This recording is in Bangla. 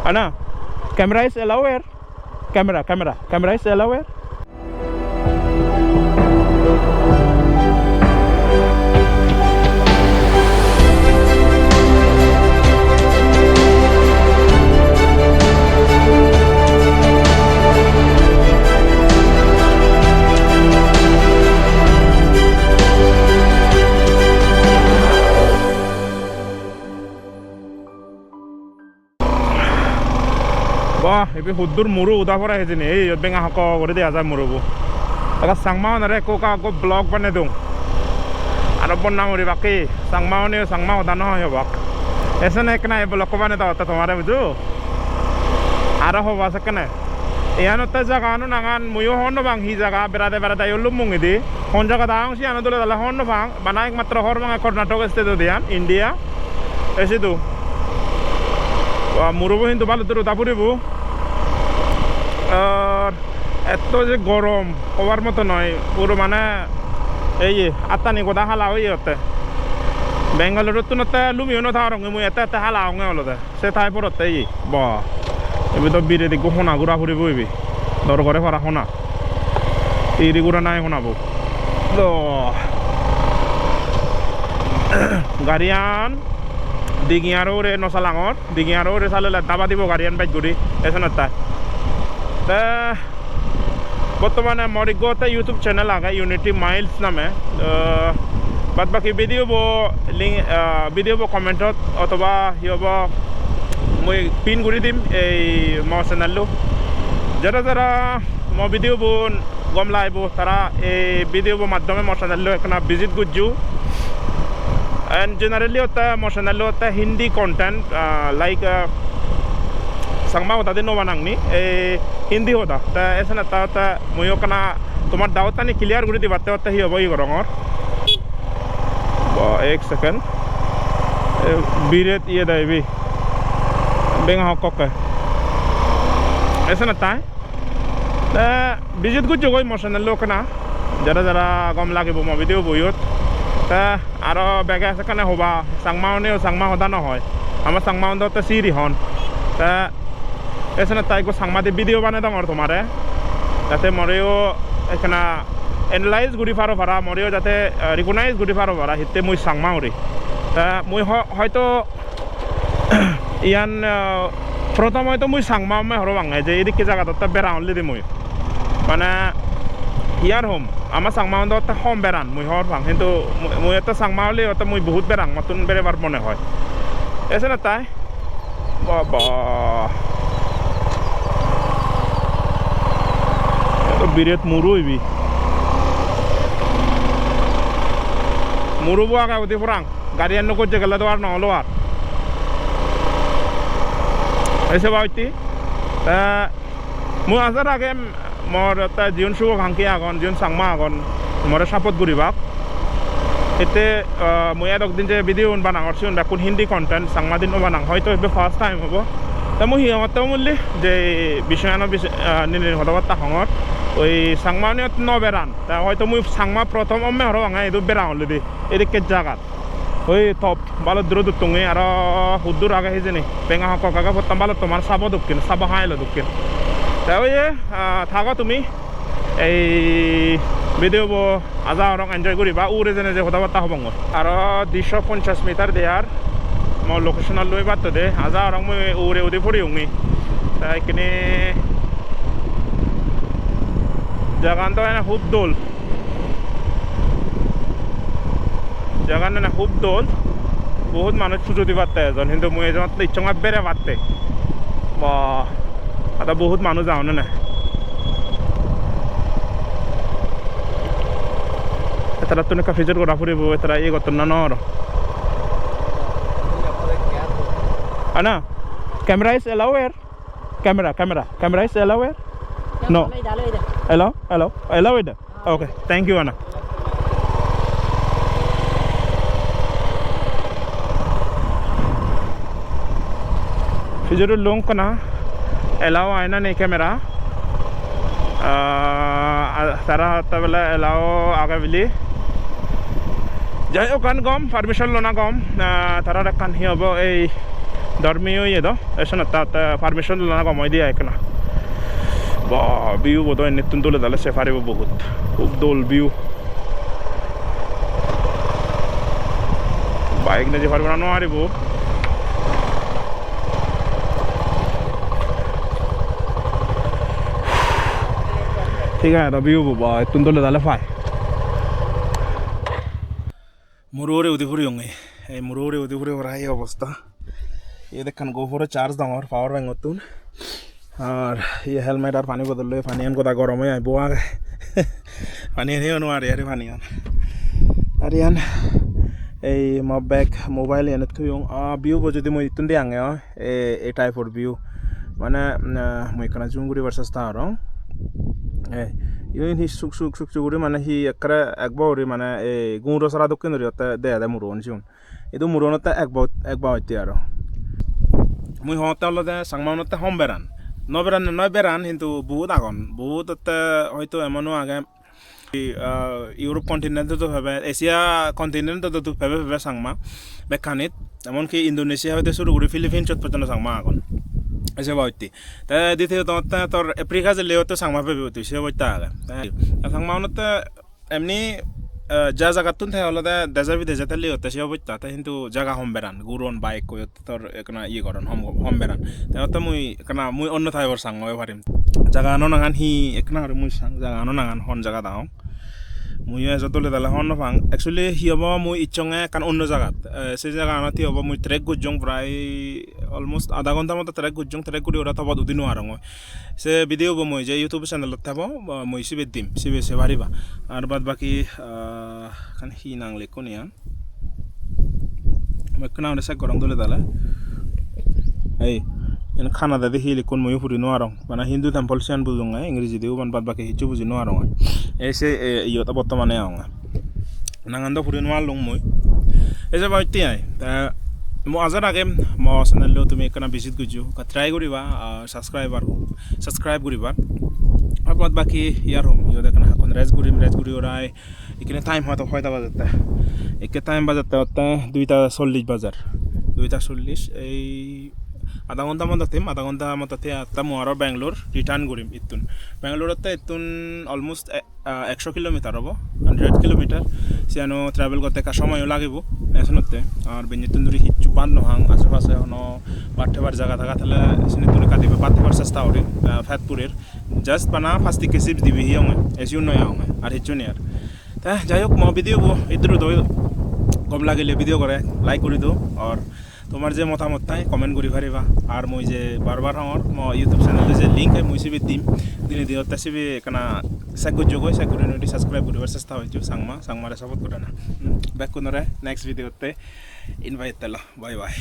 Anna, camera is allowed here? Camera is allowed here? Ibi hudur muru udah pora hejini, benga hako gori dia aja muru bu. Aga sangmau nare ko ka ko blog bane dung. Ano pun namu di baki, sangmau dano ya bak. Esa naik na blog ko bane tau ta tomare buju. Ara ho basa kene. Iano ta jaga anu nangan muyo hono bang hi jaga berada yolum mungidi. Hon jaga daang si anu dulu dala hono bang. Banaik matra hor bang Karnataka state dian India. Esi tu. Muru bu hindu balu turu tapuri bu. এত যে গরম হওয়ার মতো নয় পুরো মানে এই আত্মানি গোদা হালা হয়ে হতে বেঙ্গালুরু তো নতে লুমিও না থাকার মুই এত হালা হঙে হলতে সে থাই পরতে এই বা এবি তো বিরে দিগো হোনা গুড়া ফুরি বইবি দর করে ফরা হোনা ইরি গুড়া নাই হোনাবো তো গাড়িয়ান দিগিয়ারও রে নসালাঙর দিগিয়ারও রে চালে দাবা দিব গাড়িয়ান বাইক গুড়ি এসে নতায় বর্তমানে মরিগোতে ইউটিউব চ্যানেল আগা ইউনিটি মাইলস নামে বাদ বাকি ভিডিও বো লিঙ্ক ভিডিও বো কমেন্টত অথবা হিয়ব মই পিন করে দিম এই মো চ্যানেলটো যারা মো ভিডিও বো গম লাইব তারা এই ভিডিও বো মাধ্যমে মো চ্যানেলটো একটা ভিজিট করজু এন্ড জেনারেলি ওটা মো চ্যানেলটো ওটা Hindi content like sangmau tadi no manang ni hindi hoda ta esa na ta muyo kana tomar daot tani clear guri di batte otta hi hobo i gorongor ba 1 second biret ye daibi beng hokok esa na ta visit gu jogoi motional lo kana jara gom lagi bo mo video boyot ta aro bega esa kana hoba sangmau hoda no hoy ama sangmau do ta siri hon ta ऐसे ना ताई को संगमाते वीडियो बने तो मर तुम्हारे जाते मरियो ऐसा एनालाइज गुड़ी फारो भरा मरियो जाते रिकॉग्नाइज गुड़ी फारो भरा हित्ते मुझ संगमाउरी ता मुझ है तो यान प्रथम है तो मुझ संगमाउ में हरो बांगे जे इदिक के जगह तो तब बेराउन ले दे मुझ माने यार होम आमा संगमाउ तो तब होम बेरान मुझ हर बांग हिंदू मुझ तो संगमाउ ले तो मुझ बहुत बेरांग मतुन बेरे बार बने है ऐसे ना ताई बाबा biret muru ibi muru bu aga uti purang garian no ko jegala do ar no lo ar ese bauti ta mu azar age mor ta jion shu khangki agon jion sangma agon mor sapot guribak ete mu edok din je video banang orsion bakun hindi content sangma din no banang hoyto ebe first time hobo ta mu hi amata mulli je bishano nini hodabat ta hongor ওই সাংমানিয়ত ন বেরান তা হয়তো মুই সাংমা প্রথম অম্মে হরো আঙা এদু বেরান লদি এদিকে জাগাত ওই টপ বালো দ্রুত তুঙে আর হুদ্দুর আগে হিজেনি বেঙা হক কাকা পত্তাম বালো তোমার সাব দুকিন সাব হাইলো দুকিন তা ওই থাকো তুমি এই ভিডিও বো আজা রং এনজয় করিবা উরে জেনে যে কথা বার্তা হবঙ্গ আর 250 মিটার দেয়ার মো লোকেশন লই বাত দে আজা রং মুই উরে উদি পড়ি উংনি তা এখানে Jangan tuh enak hubdol, jangan enak hubdol, बहुत मानुस Suzuki बात्ते है, जन हिंदू मुझे जहाँ इच्छा बेरे बात्ते, वाह, आता बहुत मानुस जाओ ना, इतना तूने काफी जरूर राफुरी वो इतना ये को तुन्ना नौर, Anna, camera is allowed here, camera is allowed here, no. Hello it. Okay, thank you Anna. फिर लोग को ना allow आए ना नहीं कैमरा सारा तब वाला allow आगे बिली जायो कान गम परमिशन लोना गम तारा रखन ही अब dormi ye do esana ta permission lana komoi dia ekna ba view bodo enetun dole dale safari bo bahut khub dol view bike ne je parbo na no aribo ঠিক আছে এটা ভিউ বাবা এতুন দলে দালে ফাই মুরোরে উদিপুরি হঙ্গে এই মুরোরে উদিপুরি ওরাই অবস্থা এই দেখেন গোফরে চার্জ দামর পাওয়ার ব্যাংক তুন আর এই হেলমেট আর পানি বদল লই পানি আন কথা গরম হই আইবো আগে পানি নিও নো আরে পানি আন আরিয়ান এই মো ব্যাগ মোবাইল এনে থুয়ং ভিউ বো যদি মই ইতুন দি আঙ্গে এই টাইপর ভিউ মানে মই কানা জুঙ্গুরি ভার্সেস তারং ইউন হি সুক সুগুরি মানে হি একরা একবারে মানে এই গুঁড়ো সারা দক্ষিণ ধরিতে দে মুরন জিউন এদু মুরনতে একবা হইতে আর মুই হতে হলদে সাংমানতে হম বেরান নয় বেরান কিন্তু বহুত আগন বহুততে হয়তো এমনও আগে ইউরোপ কন্টিনেন্টে তো ভাবে এশিয়া কন্টিনেন্টে তো ভাবে সাংমা বেখানিত এমনকি ইন্দোনেশিয়া হইতে শুরু করে ফিলিপিন চত পর্যন্ত সাংমা আগন এসে বইতি তাই দ্বিতীয় তোর আফ্রিকা যে লেও তো সাংমা পেবে তুই সে বইতে আগে সাংমা হতে এমনি যা জায়গাতুন থাকে হলো দেশে বিদেশে লিওতে সে বইতা তাই কিন্তু জায়গা হম বেরান গুরন বাইক কই তোর একনা ইয়ে করন হম বেরান তাই তো মুই একনা মুই অন্য থাইবর সাং হয় পারিম জায়গা আনো নাগান হি একনা আর মুই সাং জায়গা আনো নাগান হন জায়গা দাও মুই যতলে দালে হন ফাং একচুয়ালি হি হব মুই ইচ্ছঙে কারণ অন্য জায়গাত সেই জায়গা আনাতি হব মুই ট্রেক গুজং প্রায় অলমোস্ট আধা ঘন্টার মতো ট্রেক করি ওরা থব দুদিনও আরং সে ভিডিও হব মুই যে ইউটিউব চ্যানেলত থাকব মুই সিবে দিম সিবে সে পারিবা আর বাদ বাকি খান হি নাংলে কোনিয়া মেকনা অনেক গরম দলে দালে এই খানা দাদে হিলি কোন মই ফুরি নোয়ারং মানে হিন্দু টেম্পল সিয়ান বুঝুং ইংরেজি দিও বাদ বাকি হিচু বুঝি নোয়ারং এসে ইয়তা বর্তমানে আং নাঙান্দ ফুরি নোয়ার লং মই এসে বাইতে আই তা মো আজার আগে মো চ্যানেলও তুমি এখানে ভিজিট করছো ট্রাই করিবা সাবস্ক্রাইব করিবা আর বাদ বাকি ইয়ার হোম ইয় দেখেন এখন রেজ করি ওরাই এখানে টাইম হয়তো 6টা বাজাতে একে টাইম বাজাতে 2:40 বাজার 2:40 এই আধা ঘন্টা মতো আত্মা মোয়ারো ব্যাঙ্গালোর রিটার্ন করিম ইতুন ব্যাঙ্গালোরতে ইতুন অলমোস্ট 100 কিলোমিটার হব 100 কিলোমিটার সিয়ানো ট্রাভেল করতে কা সময়ও লাগিব নেশনতে আর বেনিতুন ধরি হিচু বান নহাং আশেপাশে হনো বাঠেবার জায়গা থাকা তাহলে সিনিতুন কাটিবে বাঠেবার চেষ্টা করি ফ্যাটপুরের জাস্ট বানা ফার্স্ট কেসিপ দিবি হিয়ং এসিও নয় আং আর হিচু নি আর তা যাই হোক মো ভিডিও ইদ্রু দই কম লাগিলে ভিডিও করে লাইক করে দিও আর তোমার যে মতামত তাই কমেন্ট করি পারিবা আর মই যে বারবার আমার ইউটিউব চ্যানেলে যে লিঙ্ক মই সিবি দিম দিনে দিও তা সিবি কানা চেক করে নটি সাবস্ক্রাইব করিবার চেষ্টা হইছো সাংমারে সাপোর্ট করে না ব্যাক কোনরে নেক্সট ভিডিওতে ইনভাইট তেলা বাই বাই